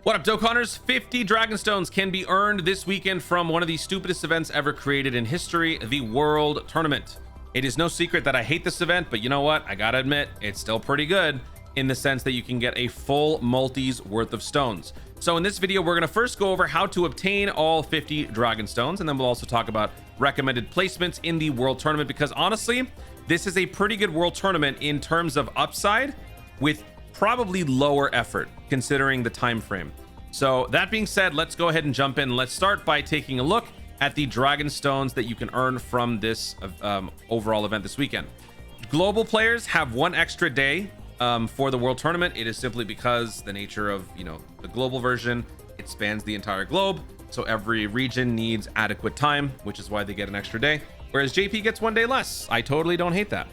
What up, Dokkaners? 50 Dragon Stones can be earned this weekend from one of the stupidest events ever created in history, the World Tournament. It is no secret that I hate this event, but you know what? I gotta admit, it's still pretty good in the sense that you can get a full multi's worth of stones. So in this video, we're gonna first go over how to obtain all 50 Dragon Stones, and then we'll also talk about recommended placements in the World Tournament, because honestly, this is a pretty good World Tournament in terms of upside with probably lower effort considering the time frame. So that being said, let's go ahead and jump in. Let's start by taking a look at the Dragon Stones that you can earn from this overall event this weekend. Global players have one extra day for the World Tournament. It is simply because the nature of, the global version, it spans the entire globe. So every region needs adequate time, which is why they get an extra day. Whereas JP gets 1 day less. I totally don't hate that.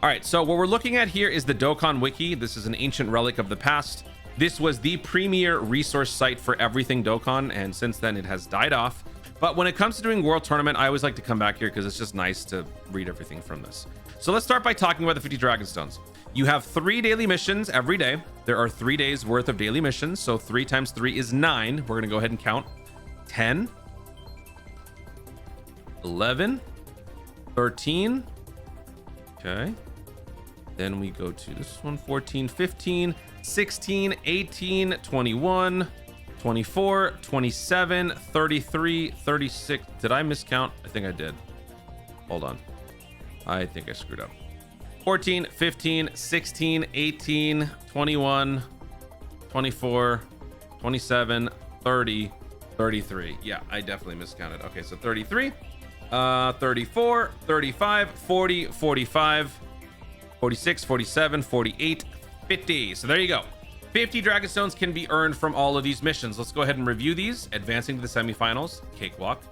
All right, so what we're looking at here is the Dokkan Wiki. This is an ancient relic of the past. This was the premier resource site for everything Dokkan, and since then it has died off. But when it comes to doing World Tournament, I always like to come back here because it's just nice to read everything from this. So let's start by talking about the 50 Dragon Stones. You have 3 daily missions every day. There are 3 days worth of daily missions, so 3 times 3 is 9. We're gonna go ahead and count. 10, 11, 13. Okay. Then we go to this one, 14, 15, 16, 18, 21, 24, 27, 33, 36. Did I miscount? I think I did. Hold on. I think I screwed up. 14, 15, 16, 18, 21, 24, 27, 30, 33. Yeah, I definitely miscounted. Okay, so 33, 34, 35, 40, 45, 46, 47, 48, 50. So there you go. 50 Dragon Stones can be earned from all of these missions. Let's go ahead and review these. Advancing to the semifinals, cakewalk.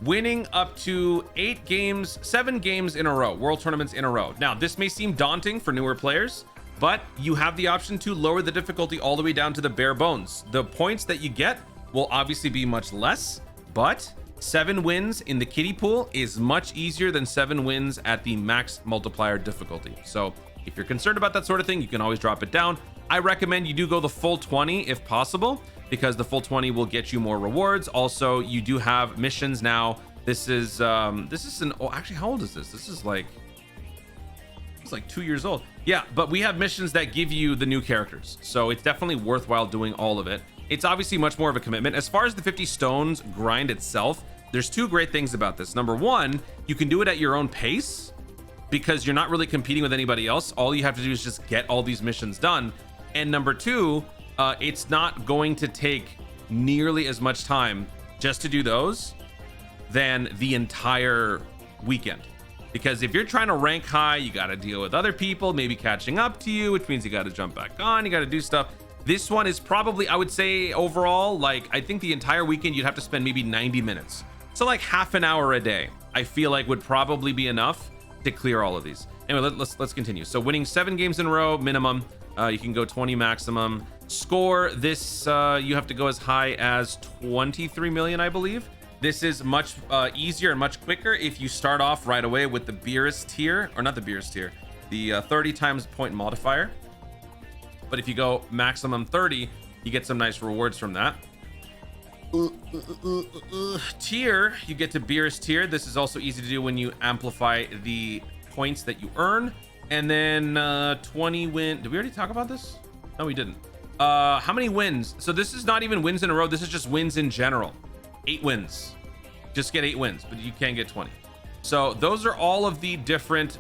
Winning up to 7 games in a row, World Tournaments in a row. Now, this may seem daunting for newer players, but you have the option to lower the difficulty all the way down to the bare bones. The points that you get will obviously be much less, but 7 wins in the kiddie pool is much easier than 7 wins at the max multiplier difficulty. So if you're concerned about that sort of thing, you can always drop it down. I recommend you do go the full 20 if possible, because the full 20 will get you more rewards. Also, you do have missions now. This is actually, how old is this? This is like, it's like 2 years old. Yeah, but we have missions that give you the new characters. So it's definitely worthwhile doing all of it. It's obviously much more of a commitment. As far as the 50 stones grind itself, there's 2 great things about this. Number 1, you can do it at your own pace because you're not really competing with anybody else. All you have to do is just get all these missions done. And number 2, it's not going to take nearly as much time just to do those than the entire weekend. Because if you're trying to rank high, you got to deal with other people maybe catching up to you, which means you got to jump back on, you got to do stuff. This one is probably, I would say overall, like, I think the entire weekend you'd have to spend maybe 90 minutes. So like half an hour a day, I feel like would probably be enough to clear all of these. Anyway, let's continue. So winning 7 games in a row minimum, you can go 20 maximum. Score this, you have to go as high as 23 million, I believe. This is much easier and much quicker if you start off right away with the Beerus tier, or not the Beerus tier, the 30 times point modifier. But if you go maximum 30, you get some nice rewards from that. Tier, you get to Beerus tier. This is also easy to do when you amplify the points that you earn. And then 20 win. Did we already talk about this? No, we didn't. How many wins? So this is not even wins in a row. This is just wins in general. 8 wins. Just get 8 wins, but you can't get 20. So those are all of the different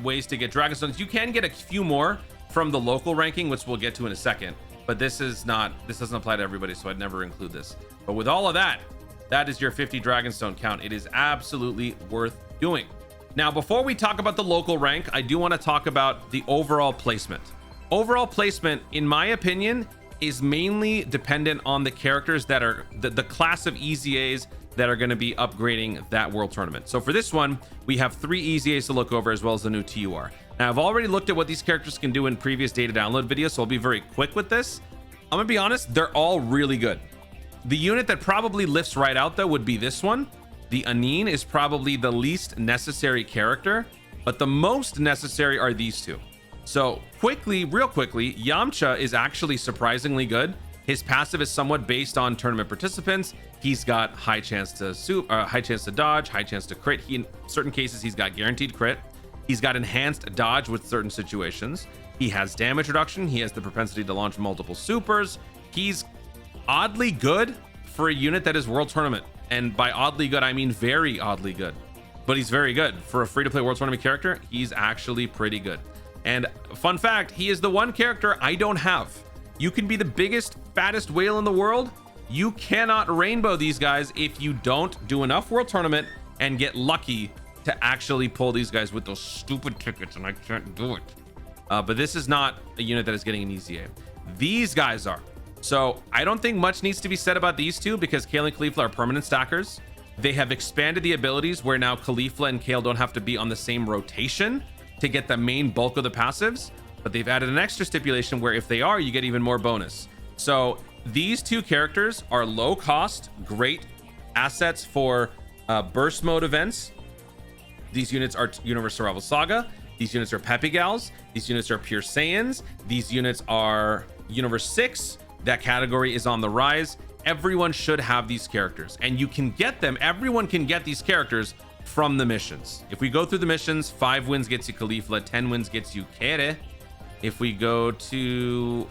ways to get Dragon Stones. You can get a few more from the local ranking, which we'll get to in a second, but this doesn't apply to everybody, so I'd never include this. But with all of that, that is your 50 Dragon Stone count. It is absolutely worth doing. Now, before we talk about the local rank, I do want to talk about the overall placement. Overall placement, in my opinion, is mainly dependent on the characters that are the class of EZAs that are going to be upgrading that World Tournament. So for this one, we have 3 EZAs to look over, as well as the new TUR. Now, I've already looked at what these characters can do in previous data download videos, so I'll be very quick with this. I'm gonna be honest, they're all really good. The unit that probably lifts right out though would be this one. The Anine is probably the least necessary character, but the most necessary are these 2. So real quickly, Yamcha is actually surprisingly good. His passive is somewhat based on tournament participants. He's got high chance to high chance to dodge, high chance to crit. In certain cases, he's got guaranteed crit. He's got enhanced dodge with certain situations. He has damage reduction. He has the propensity to launch multiple supers. He's oddly good for a unit that is World Tournament. And by oddly good, I mean very oddly good. But he's very good. For a free-to-play World Tournament character, he's actually pretty good. And fun fact, he is the one character I don't have. You can be the biggest, fattest whale in the world. You cannot rainbow these guys if you don't do enough World Tournament and get lucky to actually pull these guys with those stupid tickets, and I can't do it. But this is not a unit that is getting an EZA. These guys are. So I don't think much needs to be said about these two because Kale and Caulifla are permanent stackers. They have expanded the abilities where now Caulifla and Kale don't have to be on the same rotation to get the main bulk of the passives, but they've added an extra stipulation where if they are, you get even more bonus. So these two characters are low cost, great assets for burst mode events. These units are Universe Survival Saga. These units are Peppy Gals. These units are Pure Saiyans. These units are Universe 6. That category is on the rise. Everyone should have these characters, and you can get them. Everyone can get these characters from the missions. If we go through the missions, 5 wins gets you Caulifla, 10 wins gets you Kere. If we go to,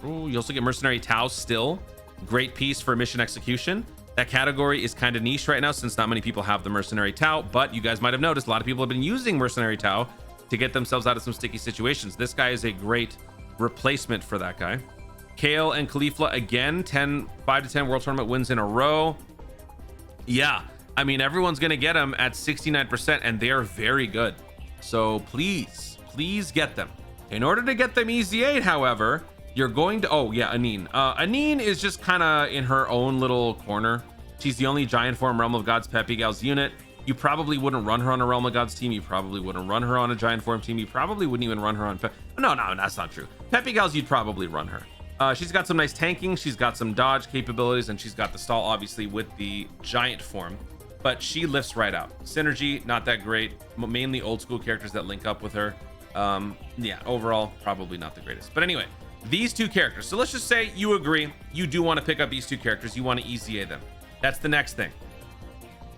you also get Mercenary Tau still. Great piece for mission execution. That category is kind of niche right now since not many people have the Mercenary Tau, but you guys might have noticed a lot of people have been using Mercenary Tau to get themselves out of some sticky situations. This guy is a great replacement for that guy. Kale and Caulifla again, 5 to 10 World Tournament wins in a row. Yeah, I mean, everyone's going to get them at 69%, and they are very good. So please get them. In order to get them easy 8, however, you're going to, oh yeah, Anine. Anine is just kind of in her own little corner. She's the only Giant Form Realm of Gods Peppy Gals unit. You probably wouldn't run her on a Realm of Gods team. You probably wouldn't run her on a Giant Form team. You probably wouldn't even run her on no, that's not true. Peppy Gals, you'd probably run her. She's got some nice tanking, she's got some dodge capabilities, and she's got the stall obviously with the giant form, but she lifts right out. Synergy, not that great. Mainly old school characters that link up with her. Yeah, overall, probably not the greatest. But anyway, these two characters. So let's just say you agree, you do want to pick up these two characters, you want to EZA them. That's the next thing.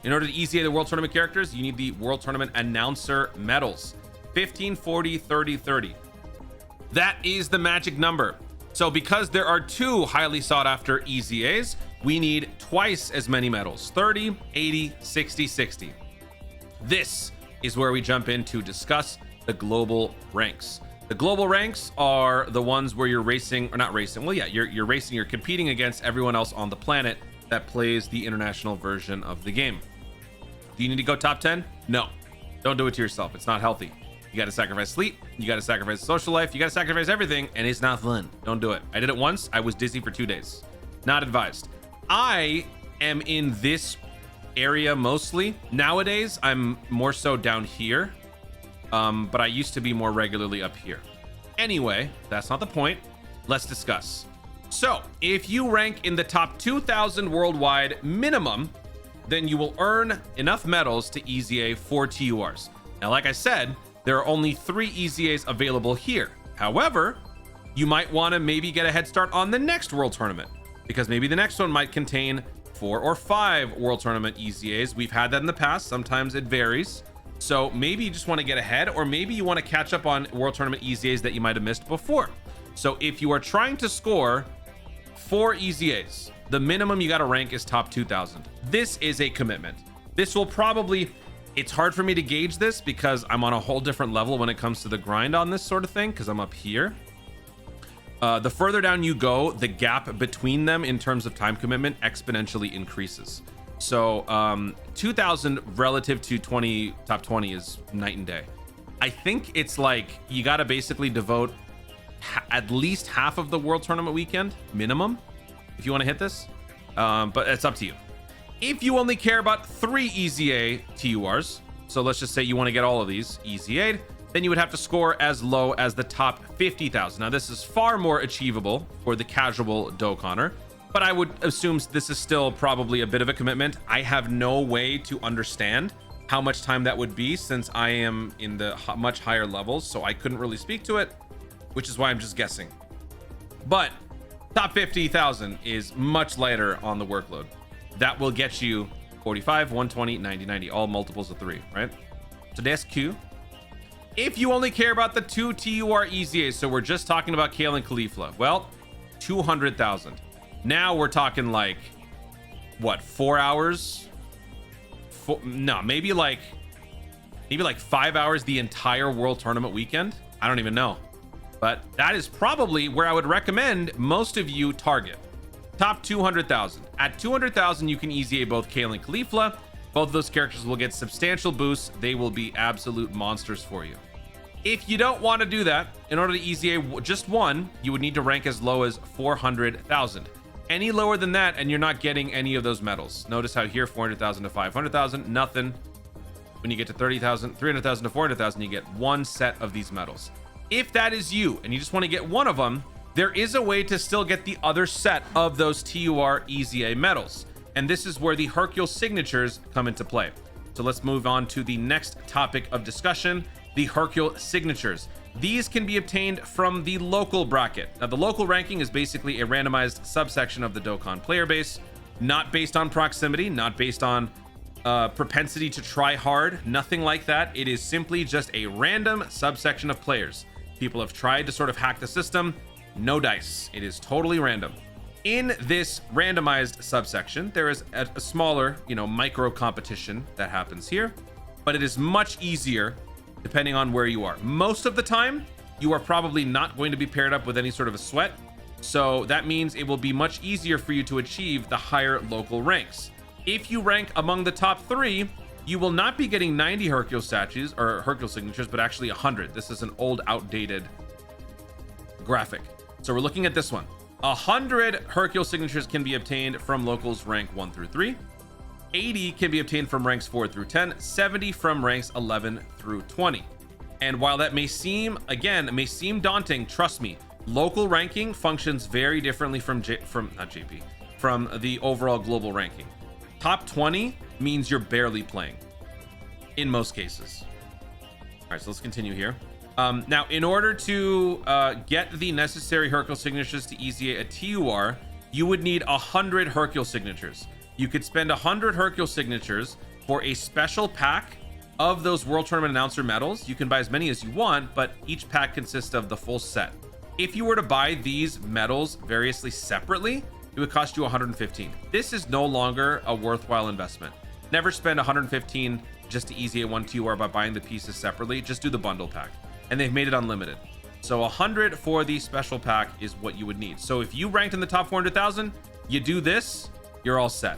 In order to EZA the World Tournament characters, you need the World Tournament Announcer medals. 15, 40, 30, 30. That is the magic number. So because there are 2 highly sought after EZAs, we need twice as many medals, 30, 80, 60, 60. This is where we jump in to discuss the global ranks. The global ranks are the ones where you're racing, or not racing, well, yeah, you're racing, you're competing against everyone else on the planet that plays the international version of the game. Do you need to go top 10? No, don't do it to yourself. It's not healthy. You got to sacrifice sleep. You got to sacrifice social life. You got to sacrifice everything, and it's not fun. Don't do it. I did it once. I was dizzy for 2 days. Not advised. I am in this area mostly. Nowadays, I'm more so down here, but I used to be more regularly up here. Anyway, that's not the point. Let's discuss. So, if you rank in the top 2,000 worldwide minimum, then you will earn enough medals to EZA 4 TURs. Now, like I said, there are only 3 EZAs available here. However, you might want to maybe get a head start on the next World Tournament, because maybe the next one might contain 4 or 5 World Tournament EZAs. We've had that in the past. Sometimes it varies. So maybe you just want to get ahead, or maybe you want to catch up on World Tournament EZAs that you might have missed before. So if you are trying to score 4 EZAs, the minimum you got to rank is top 2,000. This is a commitment. This will probably... It's hard for me to gauge this because I'm on a whole different level when it comes to the grind on this sort of thing, because I'm up here. The further down you go, the gap between them in terms of time commitment exponentially increases. So 2,000 relative to top 20 is night and day. I think it's like you got to basically devote at least half of the World Tournament weekend minimum if you want to hit this, but it's up to you. If you only care about 3 EZA TURs, so let's just say you want to get all of these EZA'd, then you would have to score as low as the top 50,000. Now, this is far more achievable for the casual Dokkaner, but I would assume this is still probably a bit of a commitment. I have no way to understand how much time that would be since I am in the much higher levels, so I couldn't really speak to it, which is why I'm just guessing. But Top 50,000 is much lighter on the workload. That will get you 45, 120, 90, 90, all multiples of 3, right? So that's Q. If you only care about the 2 TUR EZAs, so we're just talking about Kale and Caulifla, well, 200,000. Now we're talking like, what, 4 hours? No, maybe like 5 hours the entire World Tournament weekend. I don't even know. But that is probably where I would recommend most of you target. Top 200,000. At 200,000, you can EZA both Kale and Caulifla. Both of those characters will get substantial boosts. They will be absolute monsters for you. If you don't want to do that, in order to EZA just one, you would need to rank as low as 400,000. Any lower than that, and you're not getting any of those medals. Notice how here, 400,000 to 500,000, nothing. When you get to 30,000, 300,000 to 400,000, you get one set of these medals. If that is you and you just want to get one of them, there is a way to still get the other set of those TUR EZA medals. And this is where the Hercule signatures come into play. So let's move on to the next topic of discussion, the Hercule signatures. These can be obtained from the local bracket. Now, the local ranking is basically a randomized subsection of the Dokkan player base, not based on proximity, not based on propensity to try hard, nothing like that. It is simply just a random subsection of players. People have tried to sort of hack the system. No dice. It is totally random. In this randomized subsection, there is a smaller, micro competition that happens here, but it is much easier depending on where you are. Most of the time, you are probably not going to be paired up with any sort of a sweat. So that means it will be much easier for you to achieve the higher local ranks. If you rank among the top 3, you will not be getting 90 Hercule statues or Hercule signatures, but actually 100. This is an old, outdated graphic. So we're looking at this one. 100 Hercule signatures can be obtained from locals rank 1 through 3. 80 can be obtained from ranks 4 through 10. 70 from ranks 11 through 20. And while that may seem daunting, trust me, local ranking functions very differently from the overall global ranking. Top 20 means you're barely playing in most cases. All right, so let's continue here. Now, in order to get the necessary Hercule signatures to EZA a TUR, you would need 100 Hercule signatures. You could spend 100 Hercule signatures for a special pack of those World Tournament Announcer medals. You can buy as many as you want, but each pack consists of the full set. If you were to buy these medals variously separately, it would cost you 115. This is no longer a worthwhile investment. Never spend 115 just to EZA one TUR by buying the pieces separately. Just do the bundle pack. And they've made it unlimited. So 100 for the special pack is what you would need. So if you ranked in the top 400,000, you do this, you're all set.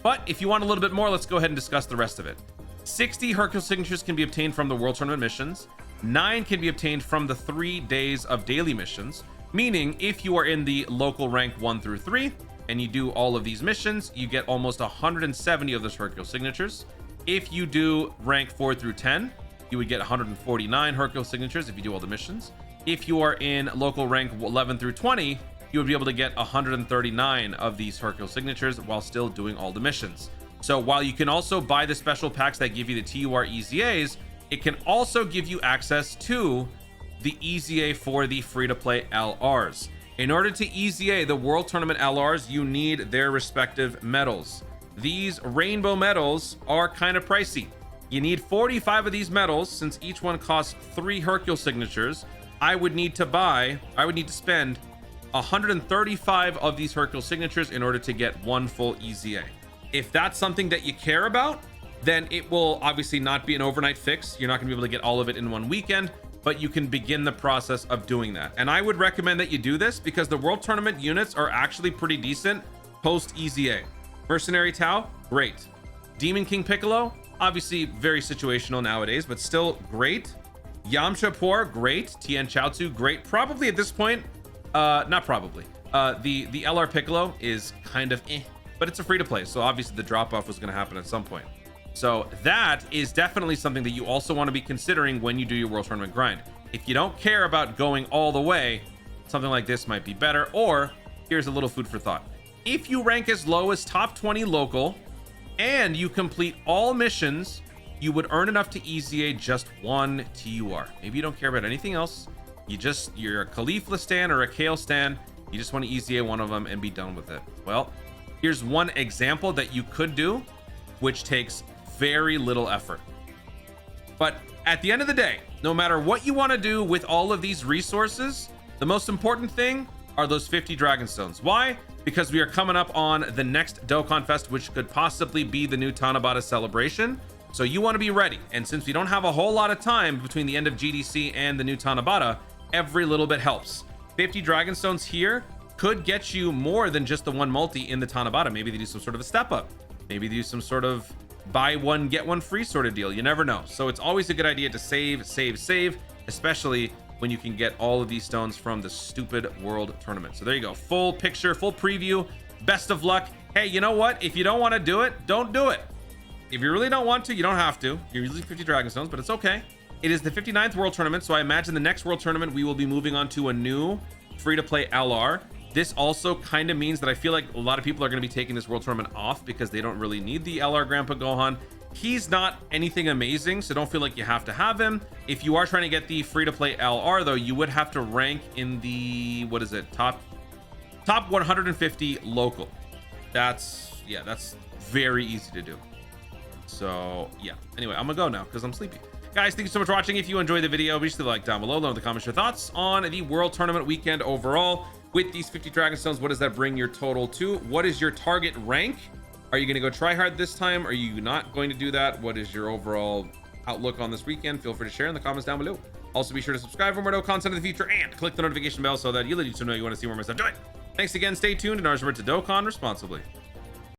But if you want a little bit more, let's go ahead and discuss the rest of it. 60 Hercule signatures can be obtained from the World Tournament missions. 9 can be obtained from the 3 days of daily missions. Meaning, if you are in the local rank 1 through 3 and you do all of these missions, you get almost 170 of those Hercule signatures. If you do rank 4 through 10, you would get 149 Hercule signatures if you do all the missions. If you are in local rank 11 through 20, you would be able to get 139 of these Hercule signatures while still doing all the missions. So while you can also buy the special packs that give you the TUR EZAs, it can also give you access to the EZA for the free-to-play LRs. In order to EZA the World Tournament LRs, you need their respective medals. These rainbow medals are kind of pricey. You need 45 of these medals. Since each one costs 3 Hercule signatures, I would need to spend 135 of these Hercule signatures in order to get one full EZA. If that's something that you care about, then it will obviously not be an overnight fix. You're not going to be able to get all of it in one weekend, but you can begin the process of doing that. And I would recommend that you do this because the World Tournament units are actually pretty decent post EZA. Mercenary Tao, great. Demon King Piccolo, obviously very situational nowadays, but still great. Yamcha Por, great. Tien Chaozu, great. Probably at this point, not probably. The LR Piccolo is kind of but it's a free to play, so obviously the drop off was going to happen at some point. So that is definitely something that you also want to be considering when you do your World Tournament grind. If you don't care about going all the way, something like this might be better. Or here's a little food for thought. If you rank as low as top 20 local and you complete all missions, you would earn enough to EZA just one TUR. Maybe you don't care about anything else. You're a Caulifla stan or a Kale stan. You just want to EZA one of them and be done with it. Well, here's one example that you could do, which takes very little effort. But at the end of the day, no matter what you want to do with all of these resources, the most important thing are those 50 Dragon Stones. Why? Because we are coming up on the next Dokkan Fest, which could possibly be the new Tanabata celebration. So you want to be ready. And since we don't have a whole lot of time between the end of GDC and the new Tanabata, every little bit helps. 50 Dragon Stones here could get you more than just the one multi in the Tanabata. Maybe they do some sort of a step up. Maybe they do some sort of buy one, get one free sort of deal. You never know. So it's always a good idea to save, especially when you can get all of these stones from the stupid world tournament. So there you go. Full picture, full preview. Best of luck. Hey, you know what? If you don't want to do it, don't do it. If you really don't want to, you don't have to. You're using 50 Dragon Stones, but it's okay. It is the 59th World Tournament, so I imagine the next World Tournament, we will be moving on to a new free-to-play LR. This also kind of means that I feel like a lot of people are going to be taking this World Tournament off because they don't really need the LR Grandpa Gohan. He's not anything amazing, so don't feel like you have to have him. If you are trying to get the free-to-play LR, though, you would have to rank in the, what is it, top 150 local. That's very easy to do. So yeah, anyway, I'm gonna go now because I'm sleepy. Guys, thank you so much for watching. If you enjoyed the video, be sure to like down below, leave in the comments your thoughts on the World Tournament weekend overall. With these 50 Dragon Stones, what does that bring your total to? What is your target rank? Are you going to go try hard this time? Are you not going to do that? What is your overall outlook on this weekend? Feel free to share in the comments down below. Also, be sure to subscribe for more content in the future and click the notification bell so that you let YouTube know you want to see more of my stuff. Do it. Thanks again. Stay tuned and remember to Dokkan responsibly.